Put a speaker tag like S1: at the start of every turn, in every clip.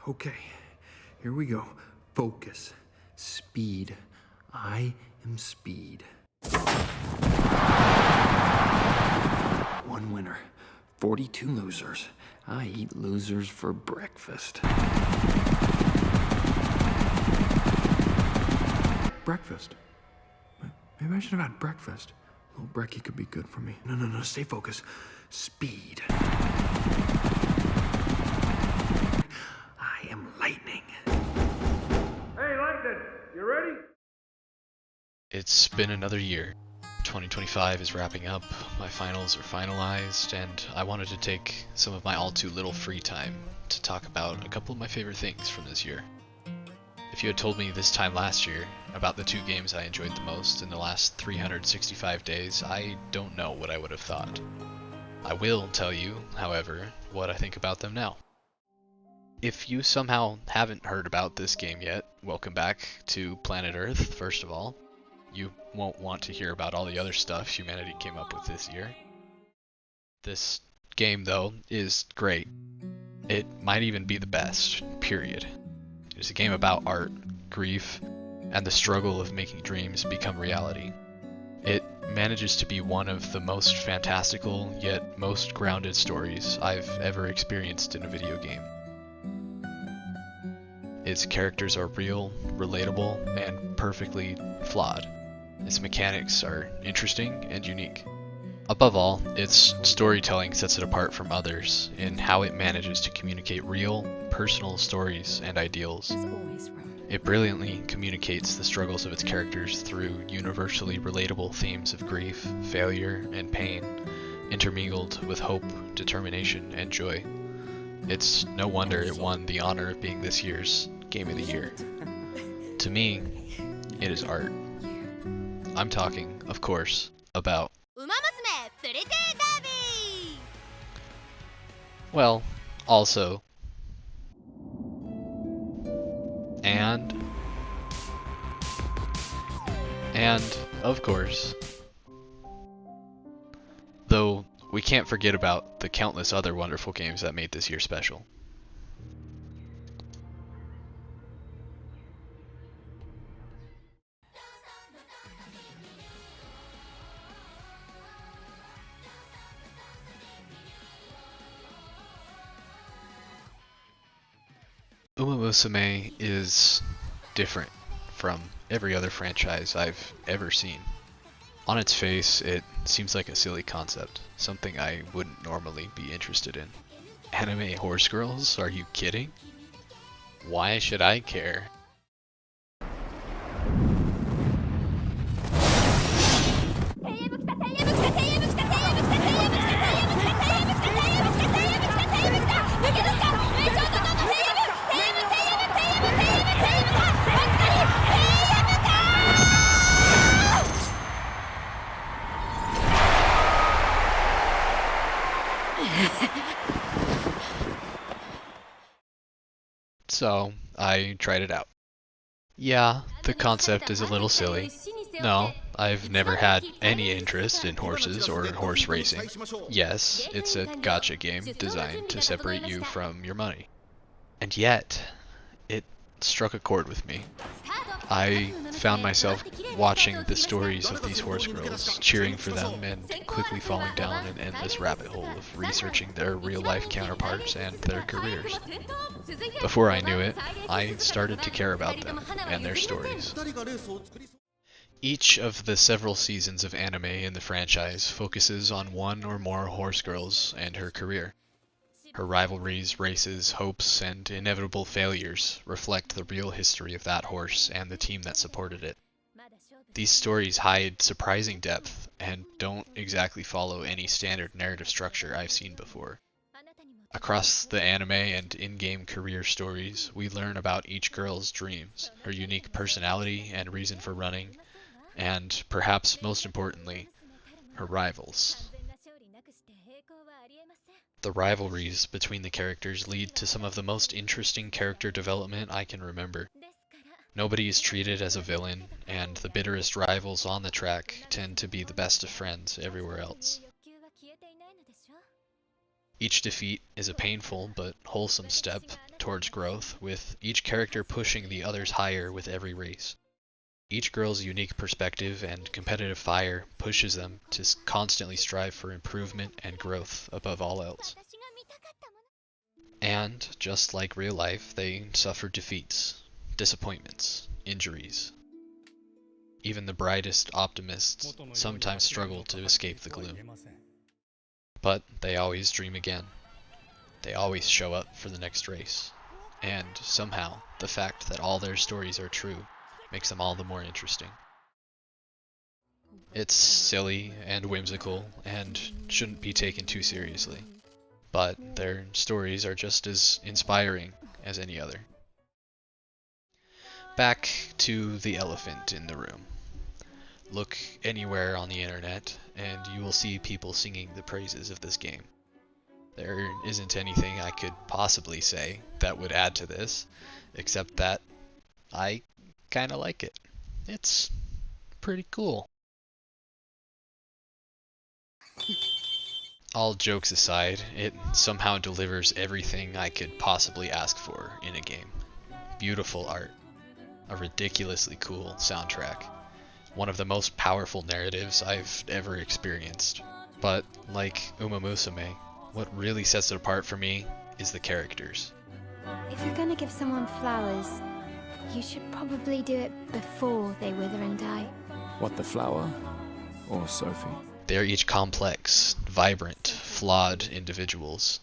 S1: Okay, here we go. Focus. Speed. I am speed. One winner, 42 losers. I eat losers for breakfast. Breakfast? Maybe I should have had breakfast. Little brekkie could be good for me. No, stay focused. Speed. I am lightning.
S2: Hey, Lightning, you ready?
S3: It's been another year. 2025 is wrapping up, my finals are finalized, and I wanted to take some of my all too little free time to talk about a couple of my favorite things from this year. If you had told me this time last year about the 2 games I enjoyed the most in the last 365 days, I don't know what I would have thought. I will tell you, however, what I think about them now. If you somehow haven't heard about this game yet, welcome back to Planet Earth, first of all. You won't want to hear about all the other stuff humanity came up with this year. This game, though, is great. It might even be the best, period. It is a game about art, grief, and the struggle of making dreams become reality. It manages to be one of the most fantastical, yet most grounded stories I've ever experienced in a video game. Its characters are real, relatable, and perfectly flawed. Its mechanics are interesting and unique. Above all, its storytelling sets it apart from others in how it manages to communicate real, personal stories and ideals. It brilliantly communicates the struggles of its characters through universally relatable themes of grief, failure, and pain, intermingled with hope, determination, and joy. It's no wonder it won the honor of being this year's Game of the Year. To me, it is art. I'm talking, of course, about... well, also... and, of course... though, we can't forget about the countless other wonderful games that made this year special. Uma Musume is different from every other franchise I've ever seen. On its face, it seems like a silly concept, something I wouldn't normally be interested in. Anime horse girls? Are you kidding? Why should I care? So, I tried it out. Yeah, the concept is a little silly. No, I've never had any interest in horses or horse racing. Yes, it's a gacha game designed to separate you from your money. And yet, it struck a chord with me. I found myself watching the stories of these horse girls, cheering for them, and quickly falling down an endless rabbit hole of researching their real-life counterparts and their careers. Before I knew it, I started to care about them and their stories. Each of the several seasons of anime in the franchise focuses on one or more horse girls and her career. Her rivalries, races, hopes, and inevitable failures reflect the real history of that horse and the team that supported it. These stories hide surprising depth and don't exactly follow any standard narrative structure I've seen before. Across the anime and in-game career stories, we learn about each girl's dreams, her unique personality and reason for running, and, perhaps most importantly, her rivals. The rivalries between the characters lead to some of the most interesting character development I can remember. Nobody is treated as a villain, and the bitterest rivals on the track tend to be the best of friends everywhere else. Each defeat is a painful but wholesome step towards growth, with each character pushing the others higher with every race. Each girl's unique perspective and competitive fire pushes them to constantly strive for improvement and growth above all else. And, just like real life, they suffer defeats, disappointments, injuries. Even the brightest optimists sometimes struggle to escape the gloom. But they always dream again. They always show up for the next race. And somehow, the fact that all their stories are true makes them all the more interesting. It's silly and whimsical and shouldn't be taken too seriously. But their stories are just as inspiring as any other. Back to the elephant in the room. Look anywhere on the internet and you will see people singing the praises of this game. There isn't anything I could possibly say that would add to this, except that I kinda like it. It's pretty cool. All jokes aside, it somehow delivers everything I could possibly ask for in a game. Beautiful art, a ridiculously cool soundtrack, one of the most powerful narratives I've ever experienced. But like Uma Musume, what really sets it apart for me is the characters.
S4: If you're gonna give someone flowers, you should probably do it before they wither and die.
S5: What, the flower? Or Sophie?
S3: They're each complex, vibrant, flawed individuals.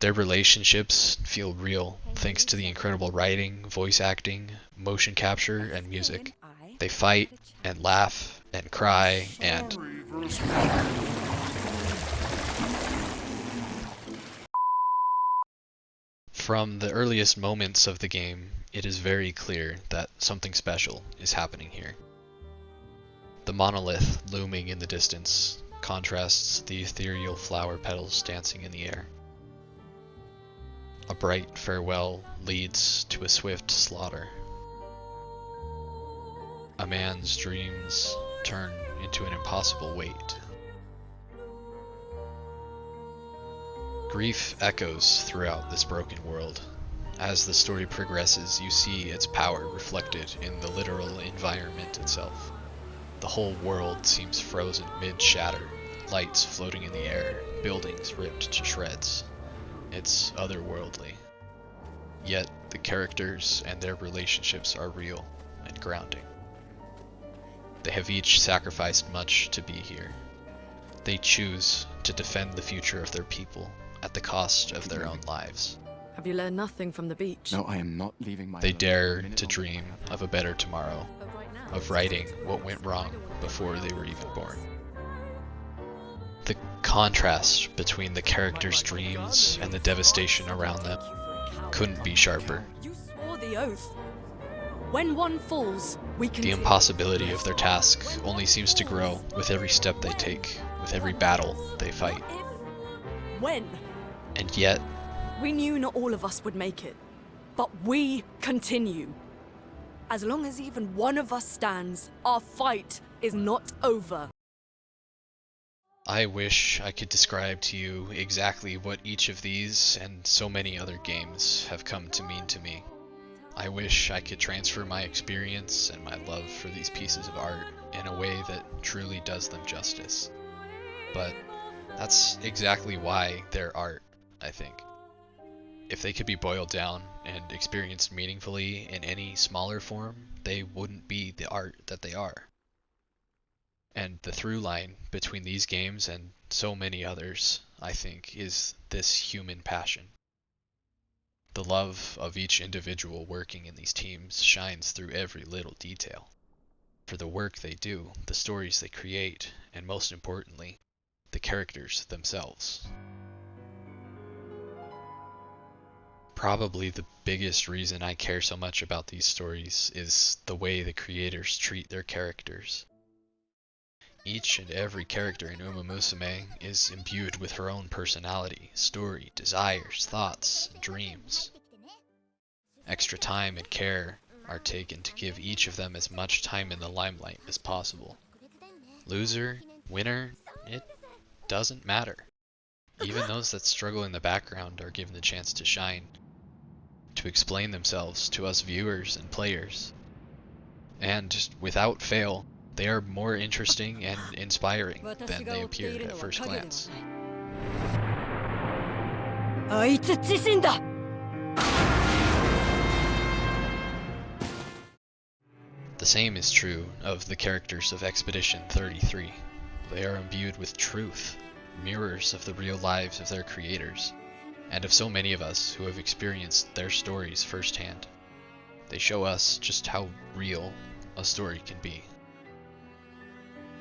S3: Their relationships feel real thanks to the incredible writing, voice acting, motion capture, and music. They fight and laugh and cry and... From the earliest moments of the game, it is very clear that something special is happening here. The monolith looming in the distance contrasts the ethereal flower petals dancing in the air. A bright farewell leads to a swift slaughter. A man's dreams turn into an impossible weight. Grief echoes throughout this broken world. As the story progresses, you see its power reflected in the literal environment itself. The whole world seems frozen mid-shatter, lights floating in the air, buildings ripped to shreds. It's otherworldly. Yet the characters and their relationships are real and grounding. They have each sacrificed much to be here. They choose to defend the future of their people at the cost of their own lives.
S6: Have you learned nothing from the beach?
S5: No, I am not leaving my...
S3: They dare to dream of a better tomorrow, of righting what went wrong before they were even born. The contrast between the characters' dreams and the devastation around them couldn't be sharper.
S6: You swore the oath. When one falls, we
S3: The
S6: continue.
S3: impossibility of their task only seems to grow with every step they take, with every battle they fight.
S6: When?
S3: And yet,
S6: We knew not all of us would make it, but we continue. As long as even one of us stands, our fight is not over.
S3: I wish I could describe to you exactly what each of these and so many other games have come to mean to me. I wish I could transfer my experience and my love for these pieces of art in a way that truly does them justice. But that's exactly why they're art, I think. If they could be boiled down and experienced meaningfully in any smaller form, they wouldn't be the art that they are. And the through line between these games and so many others, I think, is this human passion. The love of each individual working in these teams shines through every little detail. For the work they do, the stories they create, and most importantly, the characters themselves. Probably the biggest reason I care so much about these stories is the way the creators treat their characters. Each and every character in Uma Musume is imbued with her own personality, story, desires, thoughts, and dreams. Extra time and care are taken to give each of them as much time in the limelight as possible. Loser, winner, it doesn't matter. Even those that struggle in the background are given the chance to shine. to explain themselves to us viewers and players. And without fail, they are more interesting and inspiring than they appear at first glance.
S6: あいつ自身だ。
S3: The same is true of the characters of Expedition 33. They are imbued with truth, mirrors of the real lives of their creators, and of so many of us who have experienced their stories firsthand. They show us just how real a story can be.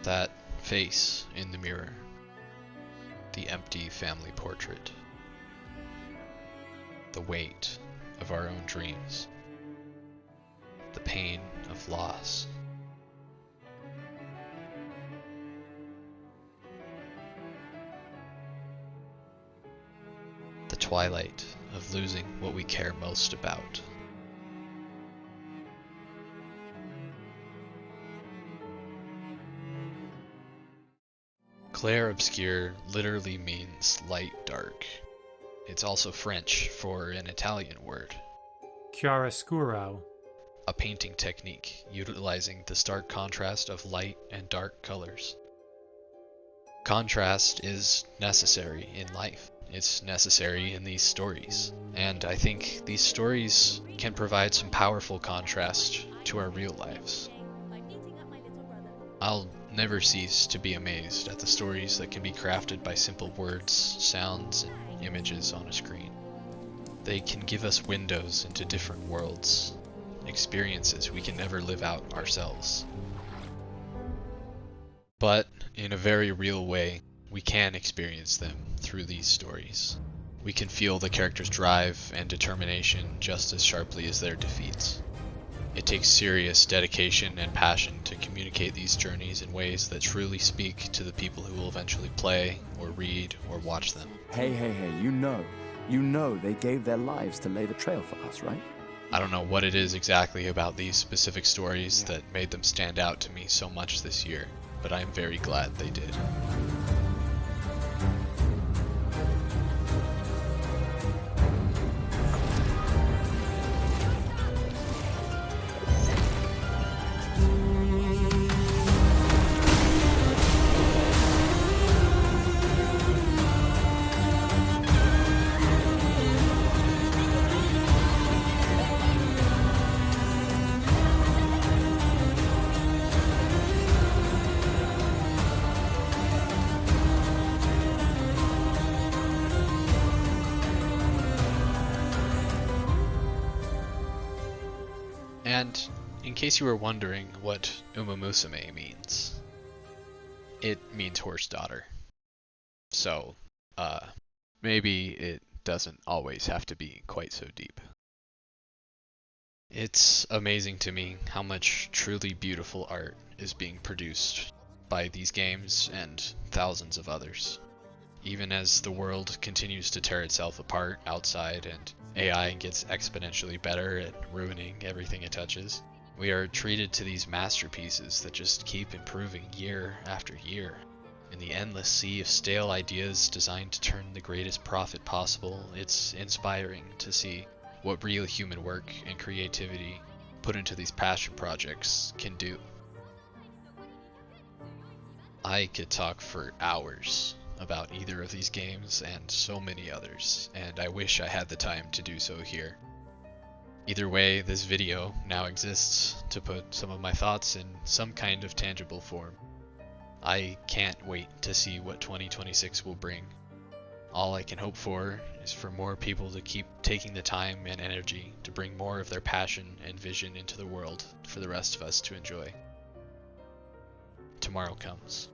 S3: That face in the mirror, the empty family portrait, the weight of our own dreams, the pain of loss. The twilight of losing what we care most about. Clair Obscur literally means light dark. It's also French for an Italian word.
S7: Chiaroscuro.
S3: A painting technique utilizing the stark contrast of light and dark colors. Contrast is necessary in life. It's necessary in these stories. And I think these stories can provide some powerful contrast to our real lives. I'll never cease to be amazed at the stories that can be crafted by simple words, sounds, and images on a screen. They can give us windows into different worlds, experiences we can never live out ourselves. But in a very real way, we can experience them through these stories. We can feel the characters' drive and determination just as sharply as their defeats. It takes serious dedication and passion to communicate these journeys in ways that truly speak to the people who will eventually play, or read, or watch them.
S5: Hey, you know they gave their lives to lay the trail for us, right?
S3: I don't know what it is exactly about these specific stories that made them stand out to me so much this year, but I am very glad they did. And in case you were wondering what Uma Musume means, it means horse daughter. So, maybe it doesn't always have to be quite so deep. It's amazing to me how much truly beautiful art is being produced by these games and thousands of others. Even as the world continues to tear itself apart outside and AI gets exponentially better at ruining everything it touches, we are treated to these masterpieces that just keep improving year after year. In the endless sea of stale ideas designed to turn the greatest profit possible, it's inspiring to see what real human work and creativity put into these passion projects can do. I could talk for hours about either of these games and so many others, and I wish I had the time to do so here. Either way, this video now exists to put some of my thoughts in some kind of tangible form. I can't wait to see what 2026 will bring. All I can hope for is for more people to keep taking the time and energy to bring more of their passion and vision into the world for the rest of us to enjoy. Tomorrow comes.